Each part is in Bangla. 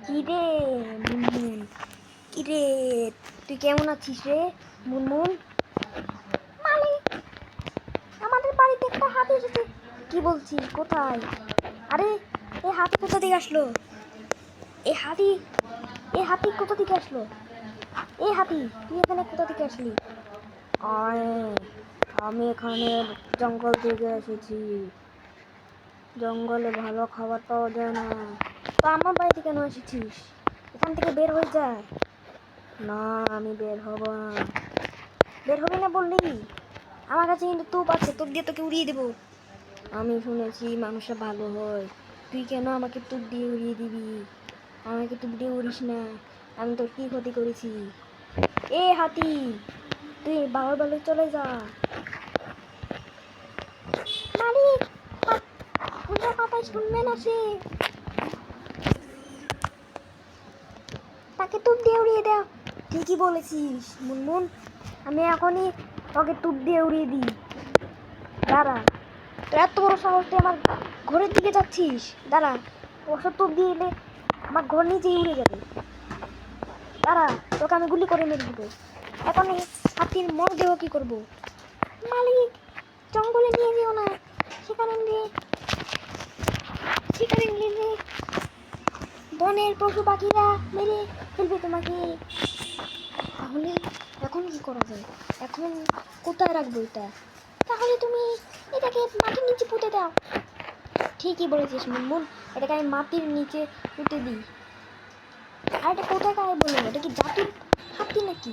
কিরে মুনমুন, কিরে তুই কেমন আছিস রে মুনমুন? মালিক, আমাদের বাড়িতে একটা হাতি এসেছে। কি বলছিস? কোথায়? আরে এই হাতি কোথা থেকে আসলো? এই হাতি এই হাতি কোথা থেকে আসলো? এই হাতি তুই এখানে কোথা থেকে আসলি? আরে আমি এখানে জঙ্গল থেকে এসেছি। জঙ্গলে ভালো খাবার পাওয়া যায় না। তো আমার বাড়িতে কেন এসেছিস? এখান থেকে বের হয়ে যা। না, আমি বের হব না। বের হবে না বললি? আমার কাছে কিন্তু তোপ আছে, তোপ দিয়ে তোকে উড়িয়ে দেবো। আমি শুনেছি মানুষরা ভালো হয়। তুই কেন আমাকে তোপ দিয়ে উড়িয়ে দিবি? আমাকে তোপ দিয়ে উড়িস না। আমি তোর কি ক্ষতি করেছি? এ হাতি, তুই বাবার বাড়ি চলে যা। মালিক, ওটা কথা শুনবে না সে। তাকে তুপ দিয়ে উড়িয়ে দাও। ঠিকই বলেছিস মুনমুন, আমি এখনই ওকে তুপ দিয়ে উড়িয়ে দিই। দাঁড়া, তো এত বড় সাহস তুই আমার ঘরের দিকে যাচ্ছিস? দাঁড়া, ওসব তুপ দিয়ে এলে আমার ঘর নিচেই উড়ে যাবে। দাঁড়া, তোকে আমি গুলি করে মেরে দেবো। এখন এই হাতির মরদেহ কি করব? মালিক, জঙ্গলে নিয়ে যেও না। সেখানে নিয়ে বনের পশু পাখিরা মেরে ফেলবে তোমাকে। তাহলে এখন কি করা যায়? এখন কোথায় রাখবো এটা? তাহলে তুমি এটাকে মাটির নিচে পুঁতে দাও। ঠিকই বলেছিস মুনমুন, এটাকে আমি মাটির নিচে পুঁতে দিই। আর এটা কোথায় কায় বলো? এটা কি জাদুর হাতি নাকি?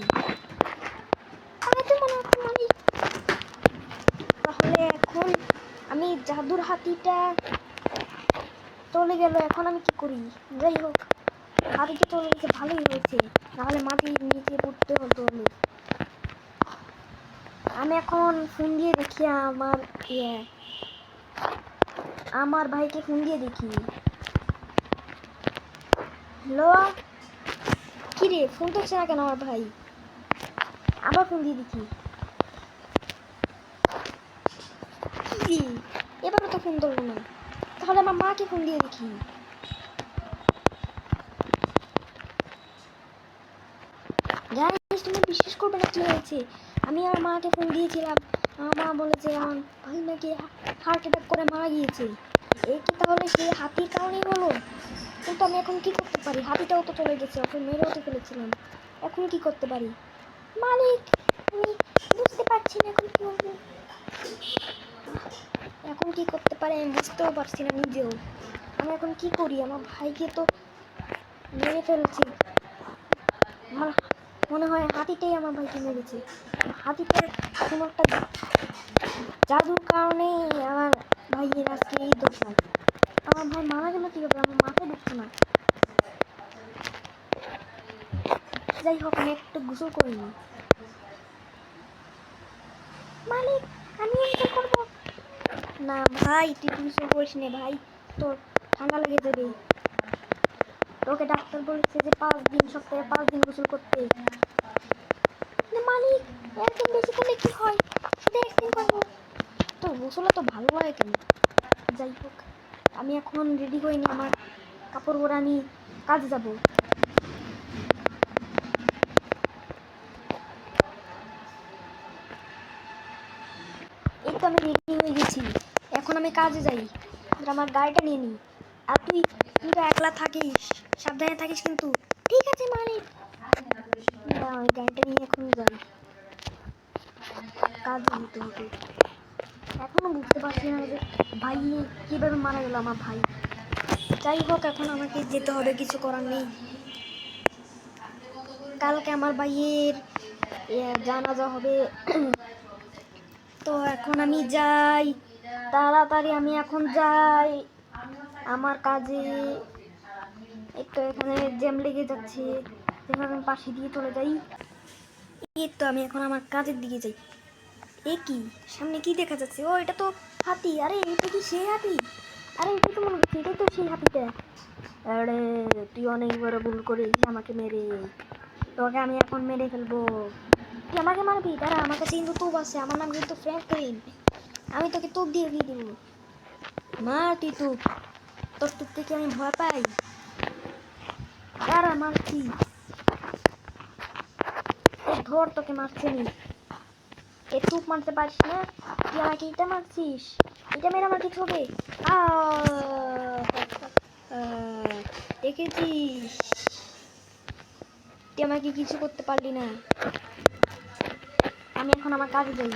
তাই তো মনে হচ্ছে মালিক। তাহলে এখন আমি জাদুর হাতিটা চলে গেল, এখন আমি কি করি? যাই হোক, হাতিটা চলে গেছে, ভালোই হয়েছে, নাহলে মাটির নিচে পড়তে হতো। আমি এখন ফোন দিয়ে দেখি আমার ভাইকে ফোন দিয়ে দেখি। হ্যালো, কি রে, ফোন করছে না কেন আমার ভাই? আবার ফোন দিয়ে দেখি। কি, এবারও তো ফোন ধরবো না। তাহলে আমার মাকে ফোন দিয়ে দেখি। জানিস, তুমি বিশ্বাস করবে না কি হয়েছে। আমি আমার মাকে ফোন দিয়েছিলাম, আমার মা বলেছে আমার ভাই নাকি হার্ট অ্যাটাক করে মারা গিয়েছে। এই কি তাহলে সেই হাতির কারণেই হলো? কিন্তু আমি এখন কি করতে পারি? হাতিটাও তো চলে গেছে, ওকে মেরেও তো ফেলেছিলাম। এখন কি করতে পারি? মালিক, আমি বুঝতে পারছি না এখন কি হবে। এখন কি করতে পারি আমি বুঝতেও পারছি না নিজেও। আমি এখন কি করি? আমার ভাইকে তো মেরে ফেলছি। আমার মনে হয় হাতিটাই আমার ভাইকে মেরেছে। হাতিটার কোনো একটা জাদুর কারণেই আমার ভাইয়ের আজকে এই দশা। আমার ভাই মারা গেল কীভাবে? আমার মাথায় ঢুকছে না। যাই হোক, আমি একটু গোসল করে নিই। মালিক, আমি গোসল করবো না। ভাই, তুই গোসল করিস নে ভাই, তোর ঠান্ডা লেগে যাবে। তোকে ডাক্তার বলেছে যে 5 দিন, সপ্তাহে 5 দিন গোসল করতে। মালিক, একদিন বেশি করলে কি হয়? শুধু একদিন করবো। তো গোসলে তো ভালো লাগে কেন? যাই হোক, আমি এখন রেডি হইনি, আমার কাপড় পরা নিয়ে কাজে যাব। এই তো আমি রেডি হয়ে গেছি, এখন আমি কাজে যাই। আমার গাড়িটা নিয়ে নিই। আর তুই তুই তো একলা থাকিস, সাবধানে থাকিস কিন্তু। ঠিক আছে মালিক। ওই গাড়িটা নিয়ে এখন যাই, কাজ নিতে হবে। এখনো বুঝতে পারছি না যে ভাই কীভাবে মারা গেল আমার ভাই। যাই হোক, এখন আমাকে যেতে হবে, কিছু করার নেই। কালকে আমার ভাইয়ের জানাজা হবে। তো এখন আমি যাই, তাড়াতাড়ি আমি এখন যাই আমার কাজে। একটু এখানে জ্যাম লেগে যাচ্ছে, যেখানে পাশে দিয়ে চলে যাই। এই তো আমি এখন আমার কাজের দিকে যাই। এ কি, সামনে কি দেখা যাচ্ছে? ও, এটা তো হাতি। আরে এটা কি সেই হাতি? আরে এটা তো মনে হচ্ছে এটাই তো সেই হাতিটা। আরে তুই অনেক বড় ভুল করিস আমাকে মেরে। তোকে আমি এখন মেরে ফেলবো। তুই আমাকে মারবি? দাঁড়া, আমার কাছে কিন্তু তোপ আছে, আমার নাম কিন্তু ফ্র্যাঙ্কলিন। আমি তোকে তোপ দিয়ে দিব। মার তুই তোপ, তোর তোপ থেকে আমি ভয় পাই। আমার কি ধর, তোকে মারছে নি, একটু মারতে পারিস না? তুই আমাকে এটা মারছিস, এটা মেরে আমার কিছু হবে? দেখেছিস, তুই আমাকে কিছু করতে পারলি না। আমি এখন আমার কাজে যাই।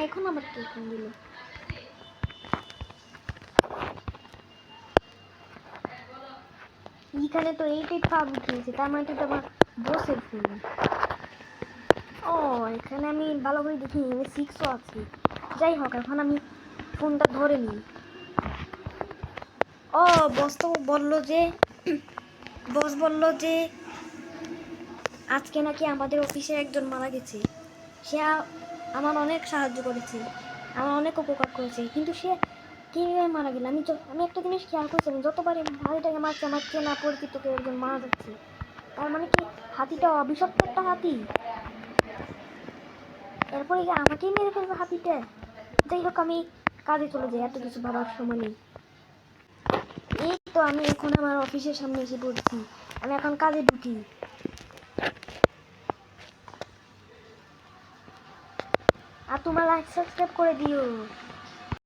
এখন আবার কে ফোন দিল? এখানে তো এইটাই ফাঁক উঠিয়েছে, তার মানে তো আমার বসের ফোন। ও, এখানে আমি ভালো করে দেখি, 6ও আছে। যাই হোক, এখন আমি ফোনটা ধরে নিই। ও, বস তো বললো যে বস বললো যে আজকে নাকি আমাদের অফিসে একজন মারা গেছে। সে আমার অনেক সাহায্য করেছে, আমার অনেক উপকার করেছে, কিন্তু সে কীভাবে মারা গেল? আমি একটা জিনিস খেয়াল করছিলাম, যতবারই হাতিটাকে মারছে আমার চেনা পরিচিত কেউ একজন মারা যাচ্ছে। তার মানে কি হাতিটা অভিশপ্ত একটা হাতি? এরপরে কি আমাকেই মেরে ফেলবে হাতিটা? যাই হোক, আমি কাজে চলে যাই, এত কিছু ভাবার সময় নেই। এই তো আমি এখন আমার অফিসের সামনে এসে পড়ছি, আমি এখন কাজে ঢুকি। আর তোমরা লাইক সাবস্ক্রাইব করে দিও।